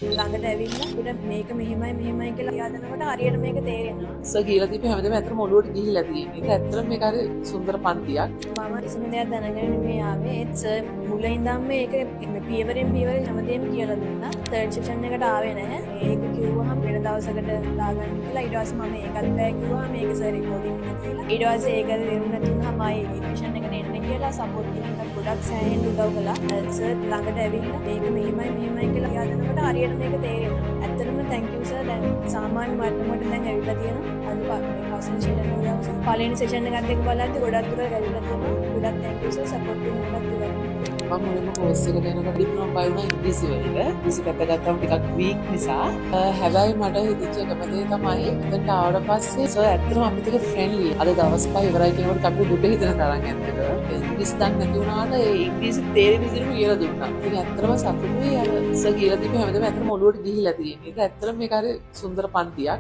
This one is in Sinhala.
ළඟට ඇවිල්ලා අපිට මේක මෙහෙමයි කියලා කියා දෙනකොට හරියට මේක තේරෙනවා. සර් කියලා දීපු හැමදේම ඇත්තටම ඔළුවට ගිහිලා තියෙන. ඒක ඇත්තටම මේක හරි සුන්දර පන්තියක්. මම කිසිම දෙයක් දැනගෙන නෙමෙයි ආවේ. ඒත් සර් මුල ඉඳන්ම මේක පියවරෙන් පියවර හැමදේම කියලා දුන්නා. තර්ඩ් සෙෂන් එකට ආවේ නැහැ. මේක කිව්වහම වෙන දවසකට දාගන්න කියලා. ඊට පස්සේ මම ඒකත් බෑ කිව්වා. මේක සර් රෙකෝඩින් එක කියලා. ඊට පස්සේ ඒක දෙරුණ නැතුනම ආයේ ඉන්විටේෂන් එකට එන්න කියලා සපෝට් කරන්න ගොඩක් සෑහෙන උදව් කළා. සර් ළඟට ඇවිල්ලා මේක මෙහෙමයි කියලා කියා දෙනකොට හරියට මේක තේරෙනවා. ඇත්තටම thank you sir. දැන් සාමාන්‍ය මට්ටමකට දැන් ඇවිල්ලා තියෙනවා. පළවෙනි සෙෂන් එකත් එක්ක බලද්දි ගොඩක් දුර ඇවිල්ලා තියෙනවා. ගොඩක් thank you sir support කරනකොට මම මුලින්ම කෝස් එකට එනකොට ඩිප්ලෝමා පායුණා ඉංග්‍රීසි වලට. ඉංග්‍රීසි පැත්ත ගත්තම ටිකක් වීක් නිසා. හැබැයි මට හිතෙච්ච එකම දේ තමයි එතනට ආවට පස්සේ සර් ඇත්තටම අපිට එක ෆ්‍රෙන්ඩ්ලි. අද දවස් 5 ඉවරයි කියනකොට අපිට දුක හිතෙන තරම් ඇත්තට. ඉංග්‍රීසි දන්නේ නැති වුණාට ඒ ඉංග්‍රීසි තේරෙන විදිහටම කියලා දුන්නා. ඉතින් ඇත්තටම සතුටුයි අර සර් කියලා දීපු හැමදේම ඇත්තටම ඔළුවට ගිහිලා තියෙන. ඒක ඇත්තටම මේක හරි සුන්දර පන්තියක්.